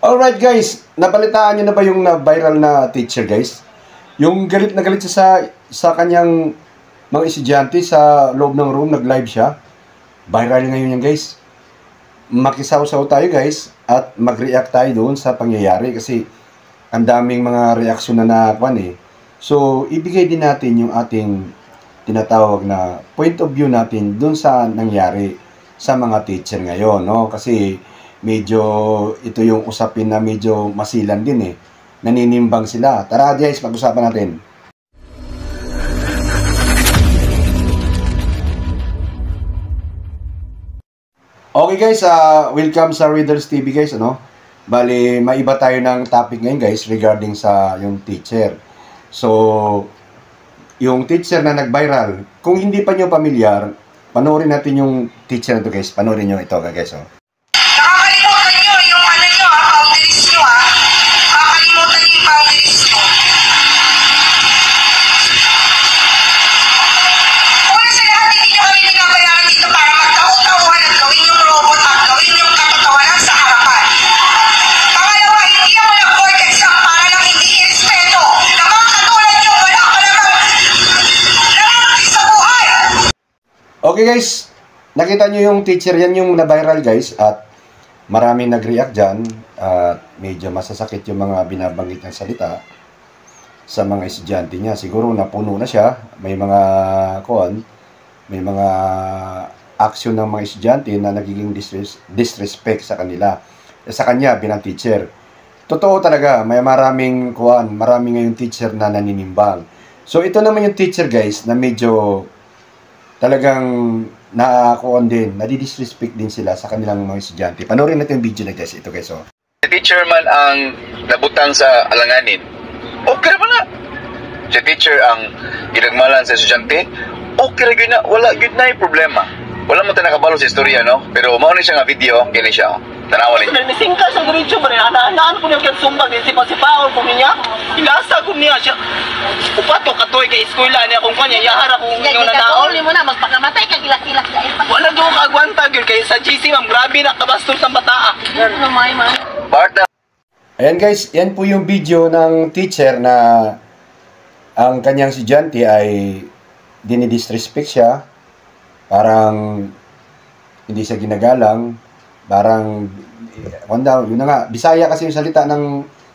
Alright guys, nabalitaan nyo na ba yung viral na teacher guys? Yung galit na galit siya sa kanyang mga estudyante sa loob ng room, nag-live siya. Viral ngayon yan guys. Makisaw-saw tayo guys at mag-react tayo doon sa pangyayari kasi ang daming mga reaksyon na nakuan eh. So, ibigay din natin yung ating tinatawag na point of view natin doon sa nangyari sa mga teacher ngayon, no? Kasi medyo ito yung usapin na medyo masilan din eh. Naninimbang sila. Tara guys, pag-usapan natin. Okay guys, welcome sa Readers TV guys, ano? Bali, maiba tayo ng topic ngayon guys regarding sa yung teacher. So, yung teacher na nag-viral, kung hindi pa nyo pamilyar, panoorin natin yung teacher na to guys. Panoorin nyo ito guys, oh. Okay guys, nakita nyo yung teacher, yan yung na-viral guys at maraming nag-react dyan at medyo masasakit yung mga binabanggit ng salita sa mga estudyante niya. Siguro napuno na siya, may mga may mga action ng mga estudyante na nagiging disrespect sa kanila, sa kanya bilang teacher. Totoo talaga, may maraming ngayong teacher na naninimbang. So ito naman yung teacher guys na medyo talagang din, nadi-disrespect din sila sa kanilang mga estudyante. Panoorin natin yung video na guys. Ito guys, oh. Si teacher man ang nabutang sa alanganin, okay naman na. Si teacher ang ginagmalan sa estudyante, okay na yun na, wala yun na yung problema. Wala mo tayo nakabalo sa istorya, no? Pero mauna siya nga video, gini siya, oh. Tanawa niya. Nisingka sa diretso ba niya? Anaan ko niya kaya sumbag, sipa-sipaon ko niya. Ilasa ko niya siya. Upato katoy kay eskwela niya kung kanya, yahara kung yung nanaon. Uli mo na, magpakamatay ka gilas-gilas. Wala doon kagwanta yun, kaya sa GC, ma'am, grabe na kabastos ng bataa. Lumay man. Barta. Ayan guys, yan po yung video ng teacher na ang kanyang estudyante ay dinidisrespect siya. Parang hindi siya ginagalang. Parang, yun na nga, Bisaya kasi yung salita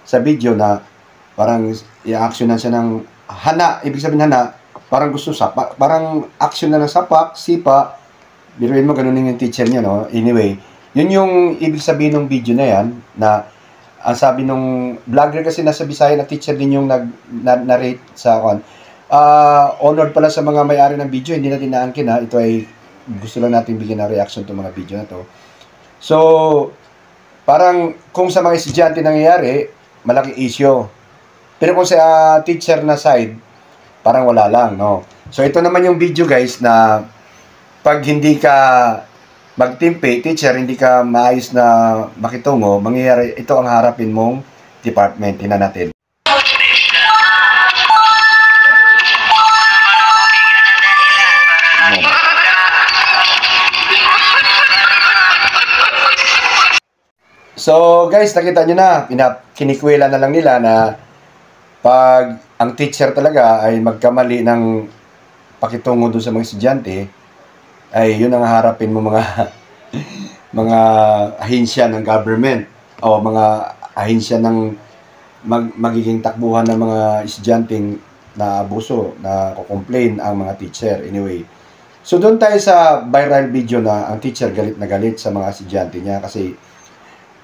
sa video na parang i-actionan siya ng hana, ibig sabihin hana, parang gusto parang action na ng sapak, sipa, biruin mo, ganun yung teacher niya, no? Anyway, yun yung ibig sabihin ng video na yan, na ang sabi nung vlogger kasi nasa Bisaya na teacher din yung nag-narrate sa honored pala sa mga may-ari ng video, hindi natin naangkin ha, ito ay gusto lang natin bigyan ng reaction itong mga video na to. So, parang kung sa mga estudyante nangyayari, malaking issue. Pero kung sa teacher na side, parang wala lang, no? So, ito naman yung video guys na pag hindi ka magtimpe, teacher, hindi ka maayos na makitungo, mangyayari, ito ang harapin mong department. Tingnan natin. So guys, nakita nyo na, kinikwela na lang nila na pag ang teacher talaga ay magkamali ng pakitungo doon sa mga estudyante, ay yun ang harapin mo mga mga ahensya ng government o mga ahensya ng magiging takbuhan ng mga estudyanteng na abuso, na kukomplain ang mga teacher. Anyway, so doon tayo sa viral video na ang teacher galit na galit sa mga estudyante niya kasi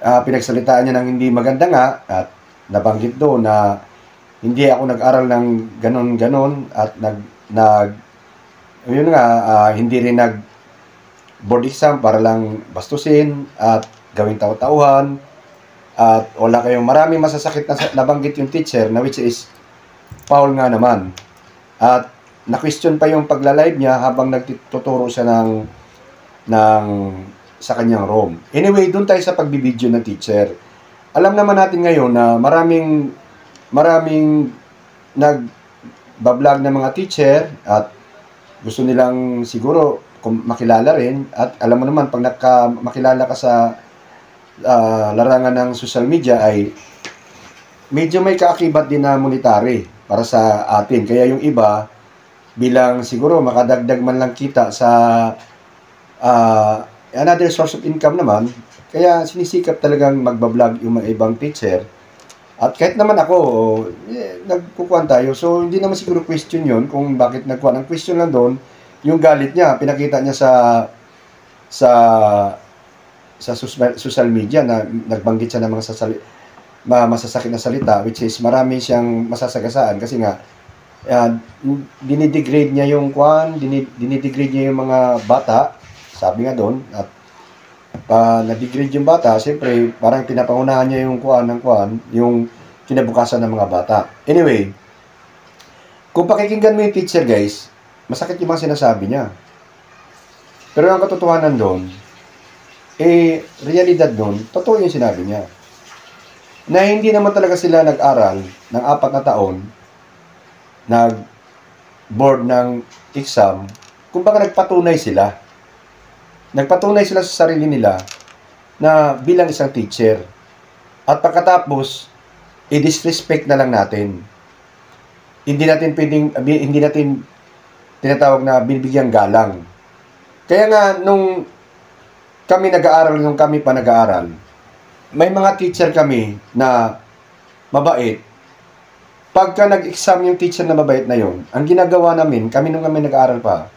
pinagsalitaan niya ng hindi maganda nga at nabanggit doon na hindi ako nag-aral ng ganon-ganon at hindi rin nag-board exam para lang bastusin at gawing tao-tauhan at wala kayong maraming masasakit na nabanggit yung teacher na which is foul nga naman. At na-question pa yung pagla-live niya habang nagtuturo siya sa kanyang room. Anyway, doon tayo sa pagbibideo ng teacher. Alam naman natin ngayon na maraming nag-vlog na mga teacher at gusto nilang siguro makilala rin. At alam mo naman, pag makilala ka sa larangan ng social media ay medyo may kaakibat din na monetary para sa atin. Kaya yung iba, bilang siguro makadagdag man lang kita sa another source of income naman, kaya sinisikap talagang magbablog yung mga ibang teacher. At kahit naman ako, nagkukuhan tayo. So, hindi naman siguro question yun kung bakit nagkuhan. Ang question lang doon, yung galit niya, pinakita niya sa social media na nagbanggit siya ng mga masasakit na salita, which is marami siyang masasagasaan kasi nga, dinidegrade niya yung dinidegrade niya yung mga bata, sabi nga doon, at na-degrade yung bata, siyempre, parang pinapangunahan niya yung yung kinabukasan ng mga bata. Anyway, kung pakikinggan mo yung teacher, guys, masakit yung mga sinasabi niya. Pero ang katotohanan doon, realidad doon, totoo yung sinabi niya. Na hindi naman talaga sila nag-aral ng 4 na taon, nag-board ng exam, kumbaga nagpatunay sila. Nagpatunay sila sa sarili nila na bilang isang teacher. At pagkatapos, i-disrespect na lang natin. Hindi natin tinatawag na binibigyang galang. Kaya nga, nung kami pa nag-aaral, may mga teacher kami na mabait. Pagka nag-exam yung teacher na mabait na yon, ang ginagawa namin, nung kami nag-aaral pa,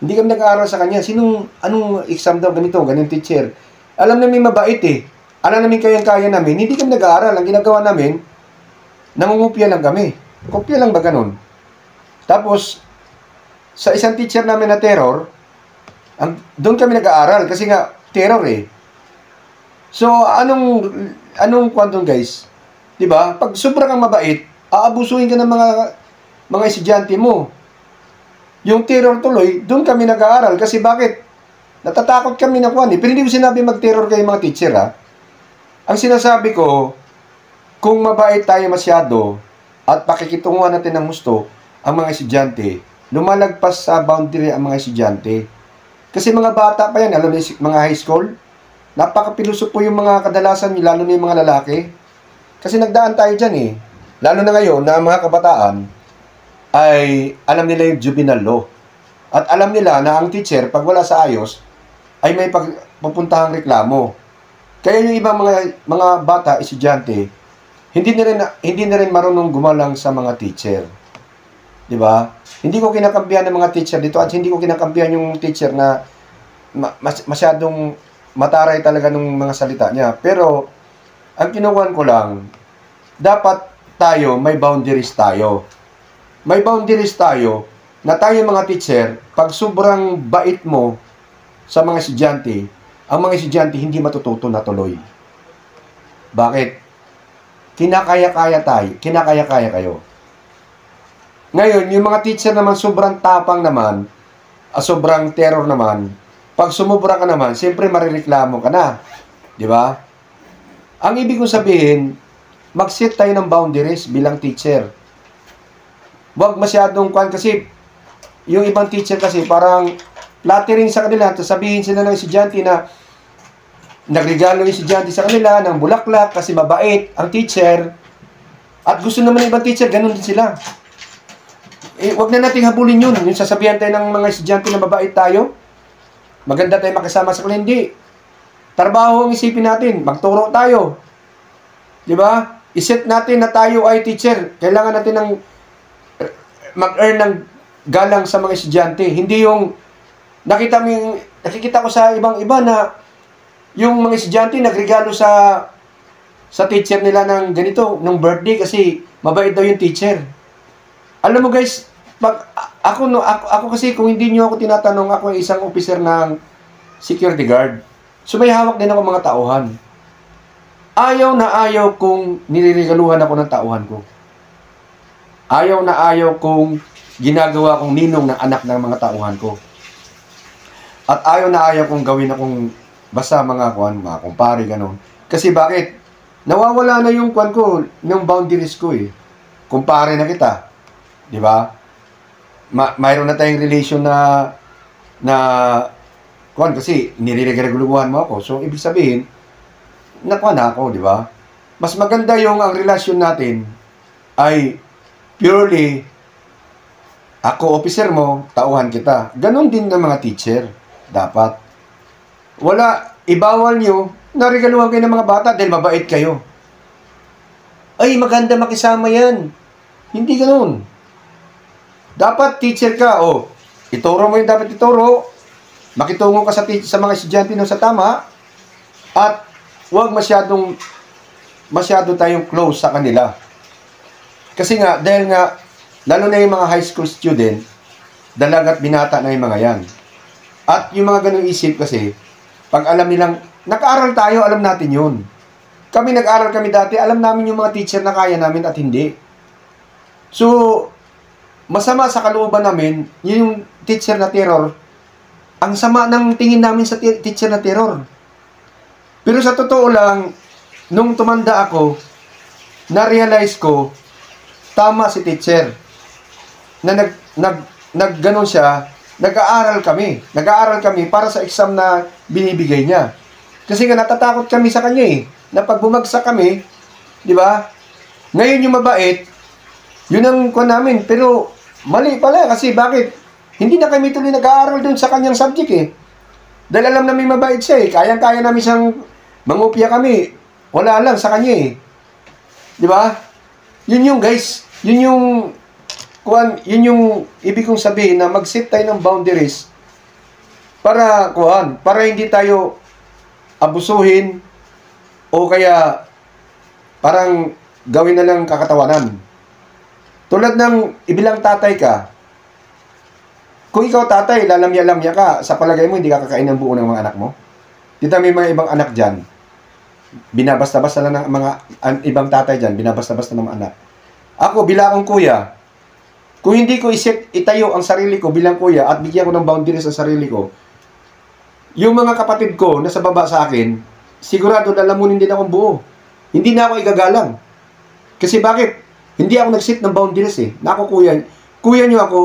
hindi kami nag-aaral sa kanya. Anong exam daw, ganun teacher. Alam namin mabait eh. Alam namin kayang-kaya namin. Hindi kami nag-aaral. Ang ginagawa namin, nangungupya lang kami. Kopya lang ba ganun? Tapos, sa isang teacher namin na terror, doon kami nag-aaral kasi nga, terror eh. So, anong kwantong guys? Diba? Pag sobra kang mabait, aabusuhin ka ng mga estudyante mo. Yung terror tuloy, doon kami nag-aaral. Kasi bakit? Natatakot kami na Pero hindi ko sinabi mag-terror kayo mga teacher, ha? Ang sinasabi ko, kung mabait tayo masyado at pakikitunguhan natin ng gusto ang mga estudyante, lumalagpas sa boundary ang mga estudyante. Kasi mga bata pa yan, alam niyo, mga high school, napaka-piluso po yung mga kadalasan, lalo na yung mga lalaki. Kasi nagdaan tayo dyan eh. Lalo na ngayon na mga kabataan, ay alam nila yung juvenile law. At alam nila na ang teacher, pag wala sa ayos, ay may pupuntahang reklamo. Kaya yung ibang mga bata, estudyante, hindi na rin marunong gumalang sa mga teacher. Di ba? Hindi ko kinakampihan ng mga teacher dito at hindi ko kinakampihan yung teacher na masyadong mataray talaga ng mga salita niya. Pero, ang kinukuhan ko lang, dapat tayo, may boundaries tayo. May boundaries tayo na tayo mga teacher, pag sobrang bait mo sa mga estudyante, ang mga estudyante hindi matututo na tuloy. Bakit? Kinakaya-kaya kayo. Ngayon, yung mga teacher naman sobrang tapang naman, sobrang terror naman, pag sumubra ka naman, siyempre marireklamo ka na. Di ba? Ang ibig kong sabihin, mag-set tayo ng boundaries bilang teacher. Huwag masyadong kasi yung ibang teacher kasi parang flattering sa kanila, sabihin sila ng estudyante na nagregalo yung estudyante sa kanila ng bulaklak kasi mabait ang teacher. At gusto naman ng ibang teacher, ganun din sila. Huwag na nating habulin yun. Yung sasabihan tayo ng mga estudyante na mabait tayo, maganda tayo makasama sa kanila, hindi. Trabaho ang isipin natin, magturo tayo. Di ba? Iset natin na tayo ay teacher. Kailangan natin ng mag-earn ng galang sa mga estudyante. Hindi yung nakikita ko sa ibang-iba na yung mga estudyante nagregalo sa teacher nila ng ganito, ng birthday kasi mabait daw yung teacher. Alam mo guys, ako kasi kung hindi niyo ako tinatanong, ako ay isang officer ng security guard. So may hawak din ako mga tauhan. Ayaw na ayaw kung niriregaluhan ako ng tauhan ko. Ayaw na ayaw kung ginagawa kong ninong ng anak ng mga tauhan ko. At ayaw na ayaw kong gawin akong basta mga kumpare, gano'n. Kasi bakit? Nawawala na yung yung boundaries ko eh. Kumpare na kita. Di ba? Mayroon na tayong relation na kasi nirireguluhan mo ako. So, ibig sabihin, nakuha na ako, di ba? Mas maganda yung ang relasyon natin ay purely ako officer mo, tauhan kita. Ganon din ng mga teacher. Dapat. Wala, ibawal nyo na regaluhan kayo ng mga bata dahil mabait kayo. Ay, maganda makisama yan. Hindi ganon. Dapat teacher ka, ituro mo yung dapat ituro, makitungo ka sa mga estudyante sa tama, at huwag masyado tayong close sa kanila. Kasi nga, dahil nga, lalo na yung mga high school student, dalagat binata na yung mga yan. At yung mga ganung isip kasi, pag alam nilang, nag-aaral tayo, alam natin yun. Kami nag-aaral kami dati, alam namin yung mga teacher na kaya namin at hindi. So, masama sa kalooban namin, yung teacher na terror, ang sama ng tingin namin sa teacher na terror. Pero sa totoo lang, nung tumanda ako, na-realize ko, tama si teacher. Na nagganon siya, nag-aaral kami para sa exam na binibigay niya. Kasi nga natatakot kami sa kanya na pag bumagsak kami, di ba? Ngayon yung mabait, yun ang kuha namin, pero mali pala kasi bakit? Hindi na kami tuloy nag-aaral dun sa kanyang subject Dahil alam namin mabait siya kayang-kaya namin siyang mangupya kami. Wala lang sa kanya Di ba? Yun yung guys, yun yung ibig kong sabihin na mag-set tayo ng boundaries para hindi tayo abusuhin o kaya parang gawin na lang kakatawanan. Tulad ng ibilang tatay ka, kung ikaw tatay, lalamya-lamya ka, sa palagay mo hindi ka kakain ng buo ng mga anak mo? Dito may mga ibang anak dyan, binabasta-basta lang ng mga ibang tatay dyan, binabasta-basta ng mga anak. Ako, bilang akong kuya, kung hindi ko itayo ang sarili ko bilang kuya at bigyan ko ng boundaries sa sarili ko, yung mga kapatid ko na sa baba sa akin, sigurado lalamunin din akong buo. Hindi na ako igagalang. Kasi bakit? Hindi ako nag-set ng boundaries na ako kuya nyo ako,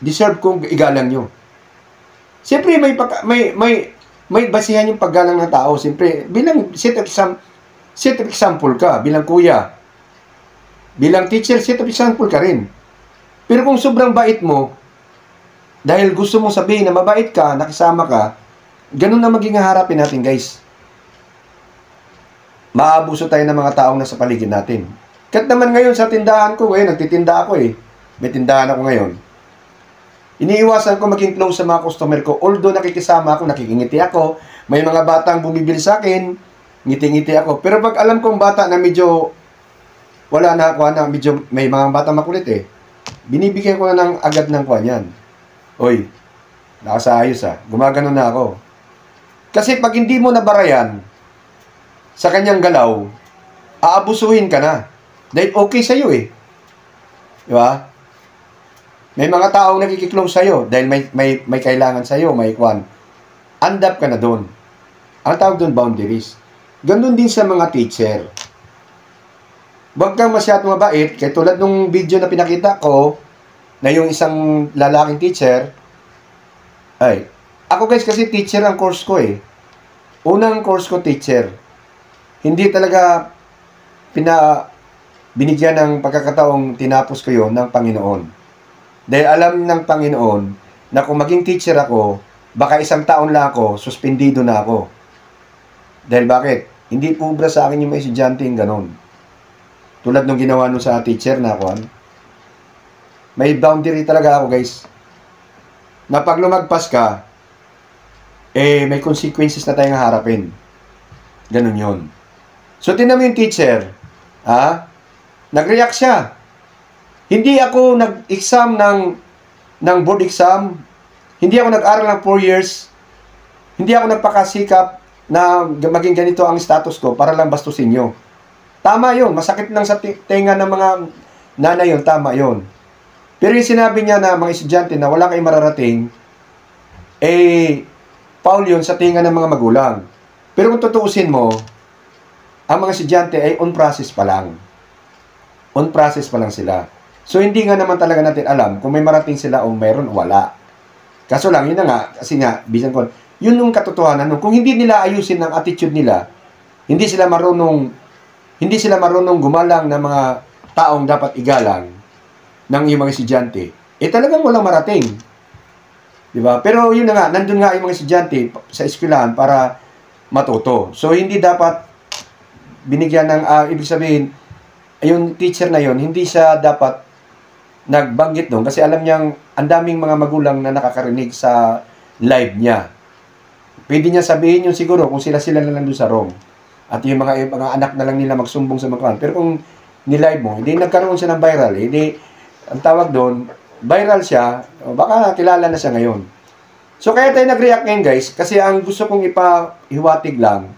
deserve kong igalang nyo. Siyempre, may basihan yung paggalang ng tao. Siyempre, bilang set of example ka, bilang kuya. Bilang teacher, set of example ka rin. Pero kung sobrang bait mo, dahil gusto mong sabihin na mabait ka, nakisama ka, ganun na maging harapin natin, guys. Maabuso tayo ng mga taong nasa paligid natin. Kat naman ngayon sa tindahan ko, ngayon nagtitinda ako may tindahan ako ngayon. Iniiwasan ko maging close sa mga customer ko. Although nakikisama ako, nakikingiti ako, may mga batang bumibili sa akin, ngiti-ngiti ako. Pero pag alam kong bata na medyo wala na ako medyo may mga bata makulit binibigyan ko na ng agad ng kuha niyan. Oy, nakasaayos gumagano na ako. Kasi pag hindi mo nabarayan sa kanyang galaw, aabusuhin ka na. Dahil okay sa'yo Di ba? May mga taong nakikiklose sa'yo dahil may kailangan sa'yo, may kwan. Andap ka na doon. Ang tawag doon, boundaries. Ganun din sa mga teacher. Huwag kang masyadong mabait. Kaya tulad nung video na pinakita ko, na yung isang lalaking teacher, ako guys kasi teacher ang course ko Unang course ko teacher. Hindi talaga binigyan ng pagkakataong tinapos ko yon ng Panginoon. Dahil alam ng Panginoon na kung maging teacher ako, baka isang taon lang ako, suspendido na ako. Dahil bakit? Hindi pubra sa akin yung mga estudyante yung ganon. Tulad nung ginawa nun sa teacher na ako. May boundary talaga ako guys. Na pag lumagpas ka, may consequences na tayong harapin. Ganon yun. So, tinan mo yung teacher. Nag-react siya. Hindi ako nag-exam ng board exam. Hindi ako nag-aral ng 4 years. Hindi ako nagpakasikap na maging ganito ang status ko para lang bastusin nyo. Tama yun. Masakit lang sa tenga ng mga nanay yun. Tama yun. Pero yung sinabi niya na mga estudyante na wala kayong mararating, foul yun sa tenga ng mga magulang. Pero kung tutuusin mo, ang mga estudyante ay on process pa lang. On process pa lang sila. So, hindi nga naman talaga natin alam kung may marating sila o mayroon o wala. Kaso lang, yun na nga, kasi nga, bisan ko, yun yung katotohanan. Kung hindi nila ayusin ang attitude nila, hindi sila marunong gumalang ng mga taong dapat igalang ng iyong mga estudyante, talagang walang marating. Diba? Pero yun na nga, nandun nga yung mga estudyante sa eskwelahan para matuto. So, hindi dapat binigyan ng, ibig sabihin, yung teacher na yon hindi siya dapat nagbanggit doon kasi alam niyang ang daming mga magulang na nakakarinig sa live niya. Pwede niya sabihin yun siguro kung sila na lang doon sa room. At yung mga anak na lang nila magsumbong sa mga. Pero kung nilive mo, hindi nagkaroon siya ng viral. Hindi, ang tawag doon, viral siya, baka kilala na siya ngayon. So, kaya tayo nag-react ngayon, guys, kasi ang gusto kong ipahiwatig lang,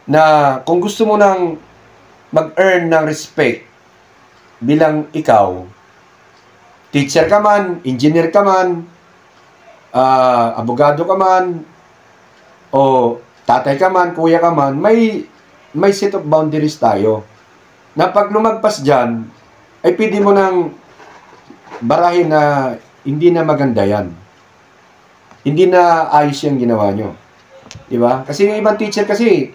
na kung gusto mo nang mag-earn ng respect bilang ikaw, teacher ka man, engineer ka man, abogado ka man, o tatay ka man, kuya ka man, may set of boundaries tayo. Na pag lumagpas dyan, ay pwede mo nang barahin na hindi na maganda yan. Hindi na ayos yung ginawa nyo. Diba? Kasi yung ibang teacher kasi,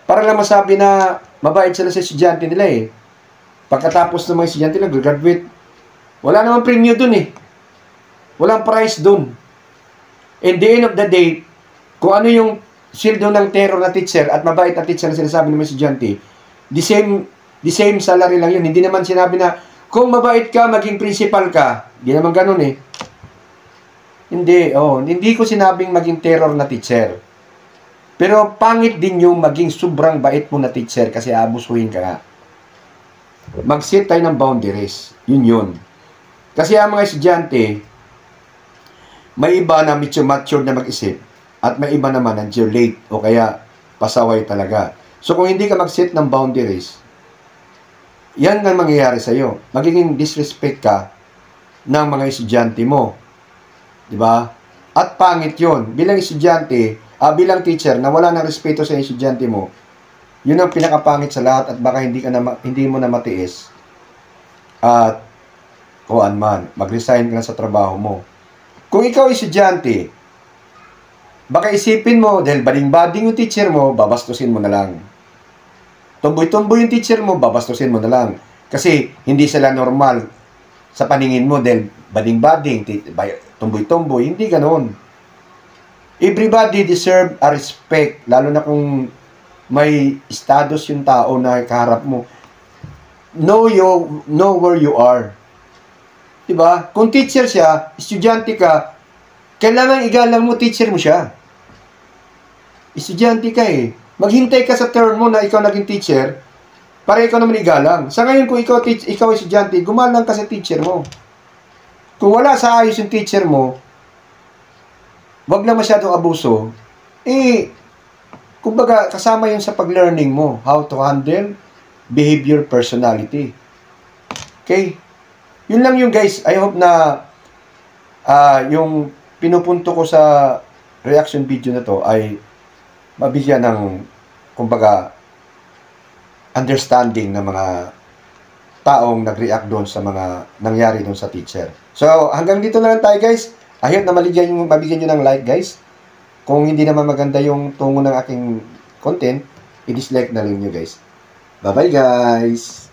para lang masabi na mabait sila sa estudyante nila eh. Pagkatapos ng mga estudyante nila, graduate, wala namang premium dun eh. Walang prize dun. In the end of the day, kung ano yung sildo ng terror na teacher at mabait na teacher na sinasabi ng mga estudyante, the same salary lang yun. Hindi naman sinabi na, kung mabait ka, maging principal ka. Hindi naman ganun eh. Hindi ko sinabing maging terror na teacher. Pero pangit din yung maging sobrang bait mo na teacher kasi abusuhin ka nga. Mag-set tayo ng boundaries. Yun. Kasi ang mga estudyante, may iba na mature na mag-isip at may iba naman na late o kaya pasaway talaga. So kung hindi ka mag-set ng boundaries, yan ang mangyayari sa'yo. Magiging disrespect ka ng mga estudyante mo. Diba? At pangit yun. Bilang estudyante, bilang teacher, na wala ng respeto sa estudyante mo, yun ang pinakapangit sa lahat at baka hindi mo na matiis. At, kuan man, mag-resign ka na sa trabaho mo. Kung ikaw estudyante, baka isipin mo, dahil bading-bading yung teacher mo, babastusin mo na lang. Tumboy-tumboy yung teacher mo, babastusin mo na lang. Kasi hindi sila normal sa paningin mo dahil bading-bading, tumboy-tumboy. Hindi ganoon. Everybody deserve a respect, lalo na kung may status yung tao na kaharap mo. Know where you are. Diba? Kung teacher siya, estudyante ka, kailangan igalang mo teacher mo siya. Estudyante ka eh. Maghintay ka sa turn mo na ikaw naging teacher para ikaw naman igalang. Sa ngayon, kung ikaw estudyante, gumalang ka sa teacher mo. Kung wala sa ayos yung teacher mo, wag lang masyadong abuso, kumbaga, kasama yun sa pag-learning mo, how to handle behavior, personality. Okay? Yun lang yung guys. I hope na yung pinupunto ko sa reaction video na to ay mabigyan ng kumbaga understanding ng mga taong nag-react doon sa mga nangyari doon sa teacher. So, hanggang dito na lang tayo guys. I hope na mabigyan nyo ng like guys. Kung hindi naman maganda yung tungo ng aking content, i-dislike na lang nyo guys. Bye-bye guys!